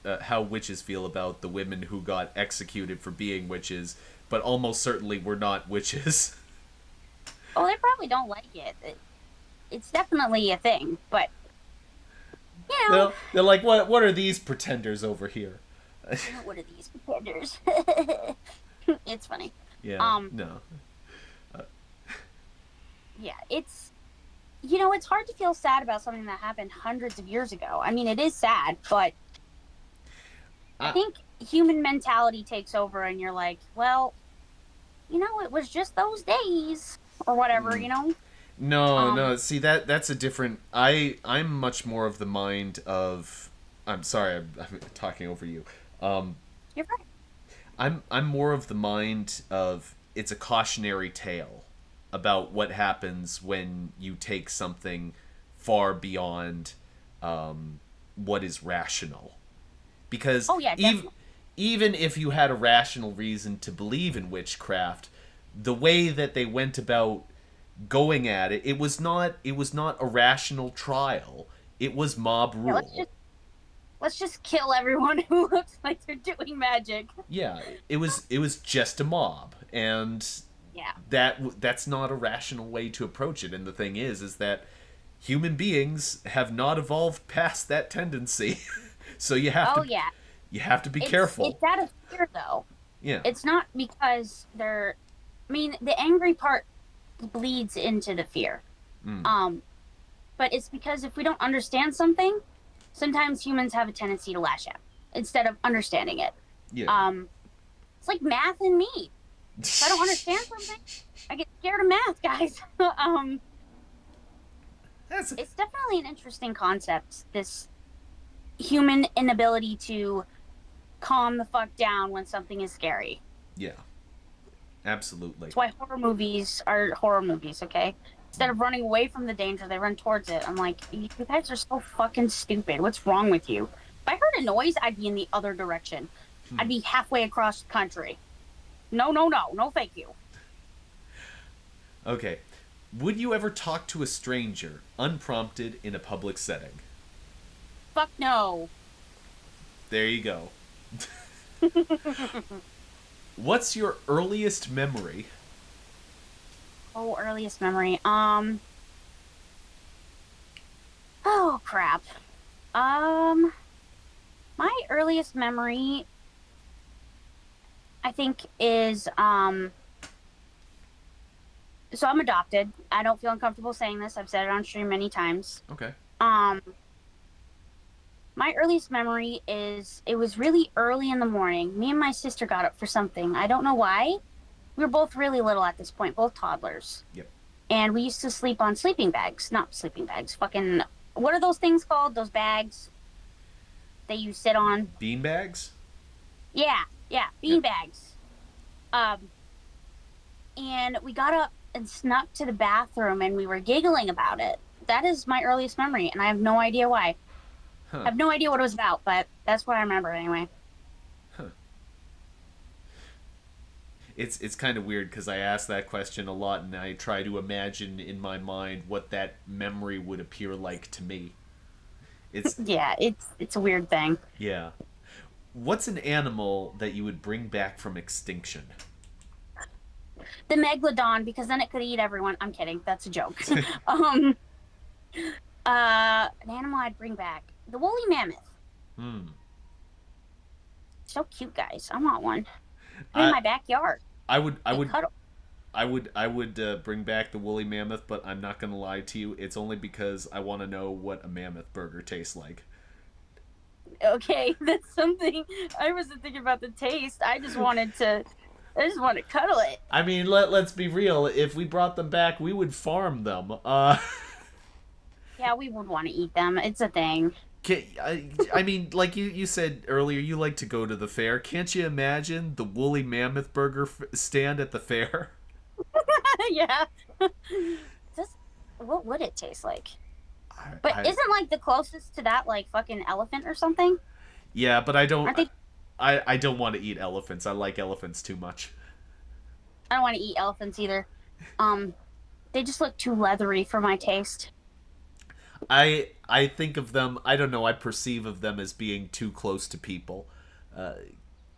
the women who got executed for being witches, but almost certainly were not witches. Oh, they probably don't like it. It's definitely a thing, but you They're like, what are these pretenders over here? what are these pretenders? It's funny. Yeah, Um, no. yeah, it's hard to feel sad about something that happened hundreds of years ago. I mean, it is sad, but I I, think human mentality takes over and you're like, well, it was just those days or whatever, mm, you know? no, Um, no. See that's a different. I'm much more of the mind of. I'm sorry, I'm talking over you. Um, you're right. I'm more of the mind of it's a cautionary tale about what happens when you take something far beyond what is rational. Because Oh yeah, even if you had a rational reason to believe in witchcraft, the way that they went about going at it, it was not a rational trial. It was mob yeah, rule. let's just kill everyone who looks like they're doing magic. Yeah, it was just a mob, and Yeah. that's not a rational way to approach it. And the thing is that human beings have not evolved past that tendency. So Oh yeah. you have to be It's careful. out of fear though. Yeah. It's not because they're I mean, the angry part bleeds into the fear. Mm. Um, but it's because if we don't understand something, sometimes humans have a tendency to lash out instead of understanding it. Yeah. Um, it's like math and me. If I don't understand something, I get scared of math, guys. That's It's definitely an interesting concept. This human inability to calm the fuck down when something is scary. yeah, absolutely. That's why horror movies are horror movies, okay? Instead of running away from the danger, they run towards it. I'm like, you guys are so fucking stupid. What's wrong with you? If I heard a noise, I'd be in the other direction. I'd be halfway across the country. No, no, no. No, thank you. Okay. Would you ever talk to a stranger unprompted in a public setting? Fuck no. There you go. What's your earliest memory? Oh, earliest memory. Oh crap. Um, my earliest memory, I think, is so I'm adopted. I don't feel uncomfortable saying this. I've said it on stream many times. Okay. Um, my earliest memory is it was really early in the morning. Me and my sister got up for something. I don't know why. We were both really little at this point, both toddlers. Yep. And we used to sleep on sleeping bags. Not sleeping bags, fucking what are those things called? Those bags that you sit on? Beanbags? Yeah, yeah, Yeah. bean bags. Um, and we got up and snuck to the bathroom and we were giggling about it. That is my earliest memory, and I have no idea why. I Huh. have no idea what it was about, but that's what I remember anyway. Huh. It's kind of weird because I ask that question a lot and I try to imagine in my mind what that memory would appear like to me. It's Yeah, it's a weird thing. yeah. What's an animal that you would bring back from extinction? The megalodon, because then it could eat everyone. I'm kidding. That's a joke. um, an animal I'd bring back. The woolly mammoth. Hmm. So cute, guys. I want one. Put it in I my backyard. I would I They would cuddle. I would bring back the woolly mammoth, but I'm not gonna lie to you. It's only because I want to know what a mammoth burger tastes like. Okay, that's something I wasn't thinking about the taste. I just want to cuddle it. I mean, let's be real. If we brought them back, we would farm them. Yeah, we would want to eat them. It's a thing. I mean, like you said earlier, you like to go to the fair. Can't you imagine the woolly mammoth burger stand at the fair? Yeah. Just what would it taste like? I, But I isn't like the closest to that like fucking elephant or something? yeah, but I don't. Aren't they? I don't want to eat elephants. I like elephants too much. I don't want to eat elephants either. Um, they just look too leathery for my taste. I think of them. I don't know. I perceive of them as being too close to people. Uh,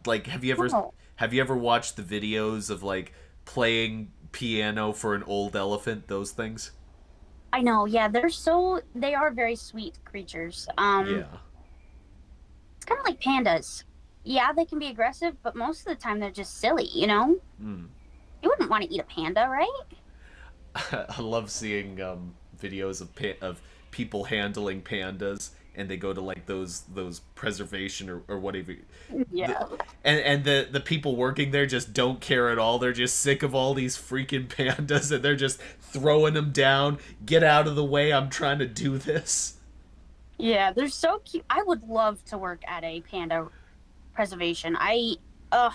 like, Oh, have you ever watched the videos of like playing piano for an old elephant? Those things. I know. Yeah, they are very sweet creatures. Yeah. It's kind of like pandas. Yeah, they can be aggressive, but most of the time they're just silly, you know? Mm. You wouldn't want to eat a panda, right? I love seeing videos of people handling pandas, and they go to like those preservation or whatever. The, Yeah. and the people working there just don't care at all. They're just sick of all these freaking pandas, and they're just throwing them down. Get out of the way! I'm trying to do this. Yeah, they're so cute. I would love to work at a panda preservation. Ugh,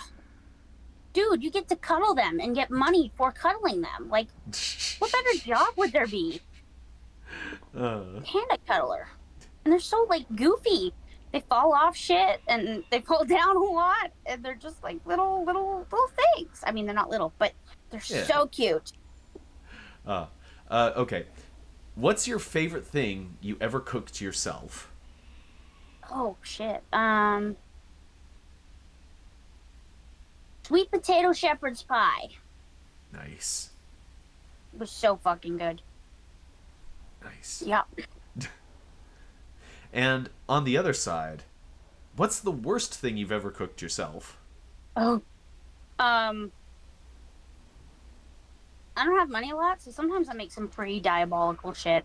dude, you get to cuddle them and get money for cuddling them. Like, what better job would there be? uh, Panda cuddler. And they're so, like, goofy. They fall off shit and they fall down a lot. And they're just like little things. I mean, they're not little, but they're yeah. so cute. Uh, okay. What's your favorite thing you ever cooked yourself? Oh, shit. Sweet potato shepherd's pie. Nice. It was so fucking good. Nice. Yeah. And on the other side, what's the worst thing you've ever cooked yourself? Oh, um, I don't have money a lot, so sometimes I make some pretty diabolical shit.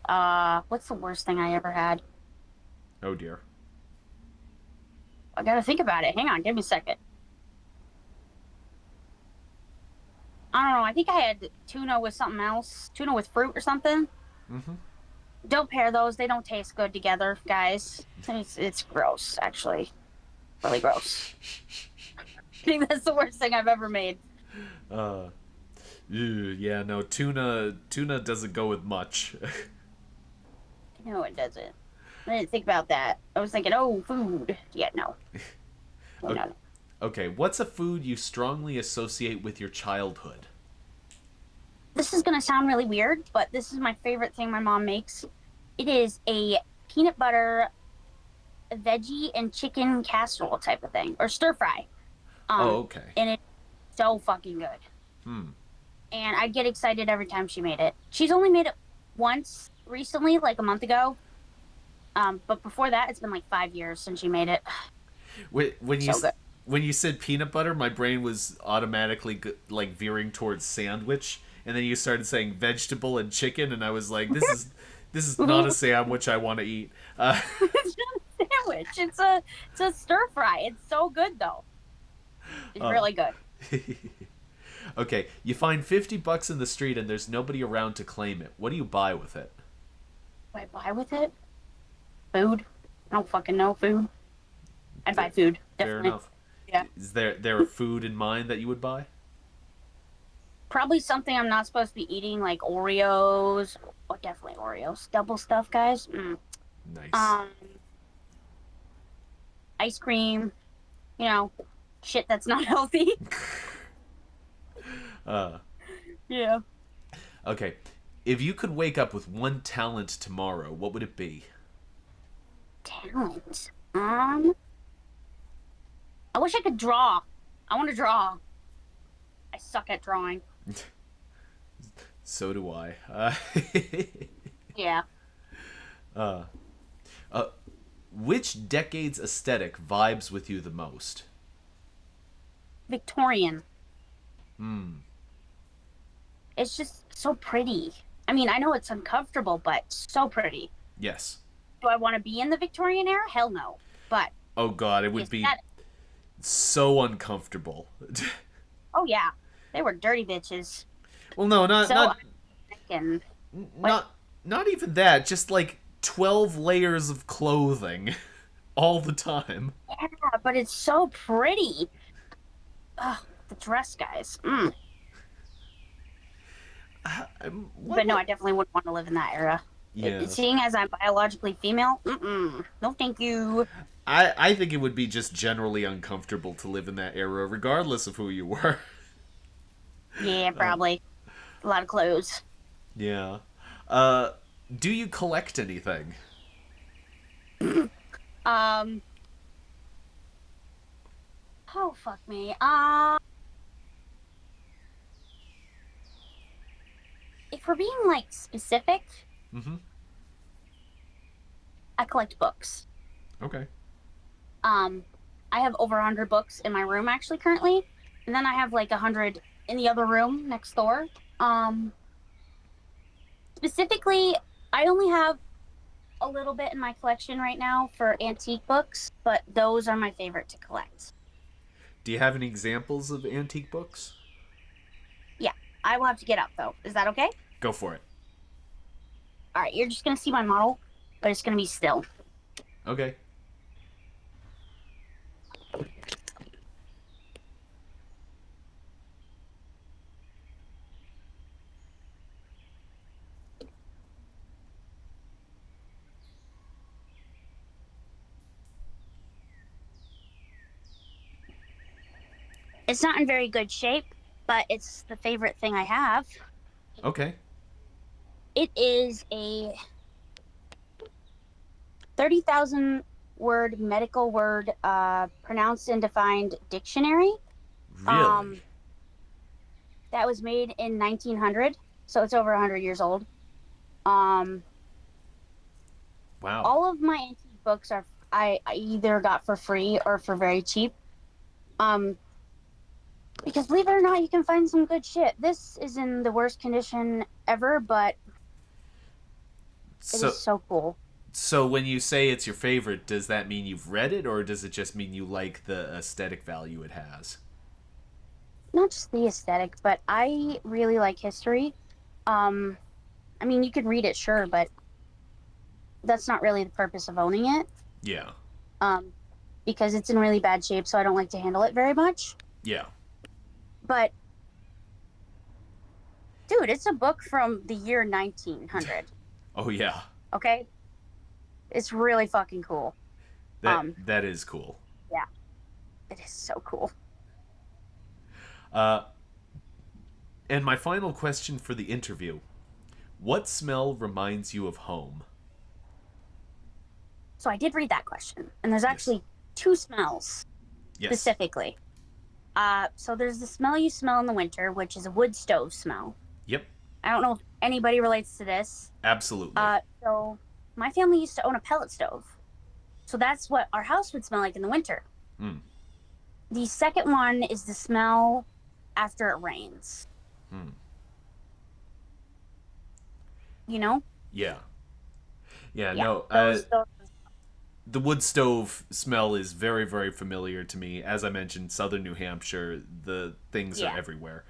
What's the worst thing I ever had? Oh dear. I gotta think about it. Hang on, give me a second. I don't know. I think I had tuna with something else, tuna with fruit or something. Mm-hmm. Don't pair those; they don't taste good together, guys. It's gross, actually, really gross. I think that's the worst thing I've ever made. Uh, yeah, no, tuna doesn't go with much. No, it doesn't. I didn't think about that. I was thinking, oh, food. Yeah, no, no, no, no. Okay, what's a food you strongly associate with your childhood? This is gonna sound really weird, but this is my favorite thing my mom makes. It is a peanut butter veggie and chicken casserole type of thing, or stir fry. Oh, okay. And it's so fucking good. Hmm. And I'd get excited every time she made it. She's only made it once recently, like a month ago. But before that, it's been like 5 years since she made it. When you So good. when you said peanut butter, my brain was automatically like veering towards sandwich, and then you started saying vegetable and chicken, and I was like, this is not a sandwich I want to eat. It's not a sandwich. It's a stir fry. It's so good though. It's Uh, really good. okay, you find $50 in the street, and there's nobody around to claim it. What do you buy with it? What I buy with it? Food. I don't fucking know food. I'd buy food, Fair definitely. enough. Yeah. Is there a food in mind that you would buy? Probably something I'm not supposed to be eating, like Oreos. Oh, definitely Oreos. Double stuff, guys. Nice. Um, ice cream. You know, shit that's not healthy. Uh, Yeah. okay. If you could wake up with one talent tomorrow, what would it be? Talent. I wish I could draw. I want to draw. I suck at drawing. So do I. Yeah. Uh, uh, which decade's aesthetic vibes with you the most? Victorian. Hmm. It's just so pretty. I mean, I know it's uncomfortable, but so pretty. Yes. Do I want to be in the Victorian era? Hell no. But Oh God, it the would be aesthetic. so uncomfortable. Oh yeah, they were dirty bitches. well, no, not So not and what? not not even that. Just like 12 layers of clothing, all the time. Yeah, but it's so pretty. Ugh, the dress guys. What? But no, What? I definitely wouldn't want to live in that era. Yeah. Seeing as I'm biologically female, no, thank you. I think it would be just generally uncomfortable to live in that era, regardless of who you were. Yeah, probably a lot of clothes. Yeah. Uh, do you collect anything? Um, oh fuck me. If we're being like specific, Mm-hmm. I collect books. Okay. Um, I have over 100 books in my room actually currently, and then I have like 100 in the other room next door. Um, Specifically, I only have a little bit in my collection right now for antique books, but those are my favorite to collect. Do you have any examples of antique books? Yeah, I will have to get up though. Is that okay? Go for it. All right, you're just gonna see my model, but it's gonna be still. Okay. It's not in very good shape, but it's the favorite thing I have. Okay. It is a 30,000 word medical word pronounced and defined dictionary. Really? Um, that was made in 1900, so it's over 100 years old. Um, Wow. all of my antique books are I either got for free or for very cheap. Um, Because believe it or not, you can find some good shit. This is in the worst condition ever, but it is So, so cool. so when you say it's your favorite, does that mean you've read it, or does it just mean you like the aesthetic value it has? Not just the aesthetic, but I really like history. Um, I mean, you could read it, sure, but that's not really the purpose of owning it. Yeah. Um, because it's in really bad shape, so I don't like to handle it very much. Yeah. But dude, it's a book from the year 1900. Oh yeah. Okay, it's really fucking cool. That is cool. Yeah, it is so cool. Uh, and my final question for the interview: what smell reminds you of home? So I did read that question, and there's Yes. actually two smells Yes. specifically. So there's the smell you smell in the winter, which is a wood stove smell. Yep. I don't know if anybody relates to this. Absolutely. So my family used to own a pellet stove, so that's what our house would smell like in the winter. Mm. The second one is the smell after it rains. Mm. You know? Yeah. Yeah. Yeah. No. Those The wood stove smell is very, very familiar to me. As I mentioned, southern New Hampshire, the things are yeah. everywhere.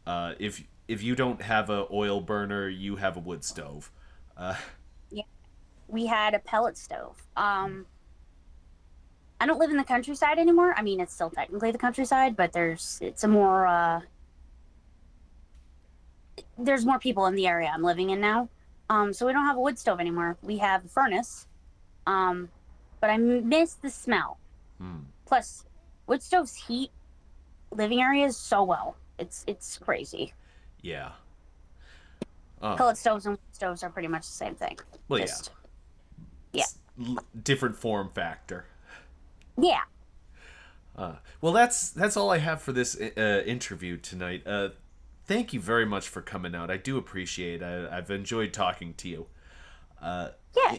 If you don't have a oil burner, you have a wood stove. Uh, Yeah. We had a pellet stove. I don't live in the countryside anymore. I mean, it's still technically the countryside, but it's a more there's more people in the area I'm living in now. So we don't have a wood stove anymore. We have a furnace. Um, but I miss the smell. hmm, Plus, wood stoves heat living areas so well. It's crazy. yeah. Uh, Pellet stoves and wood stoves are pretty much the same thing. well, yeah. Just yeah, Different form factor. yeah. Well, that's all I have for this interview tonight. Thank you very much for coming out. I do appreciate it. I've enjoyed talking to you. Yeah.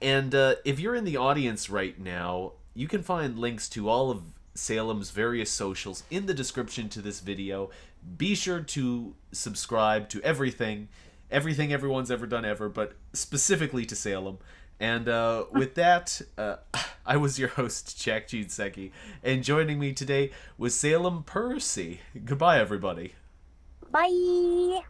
And if you're in the audience right now, you can find links to all of Salem's various socials in the description to this video. Be sure to subscribe to everything everyone's ever done ever, but specifically to Salem. And with that, I was your host, Jack Jinseki, and joining me today was Salem Purrcy. Goodbye, everybody. Bye.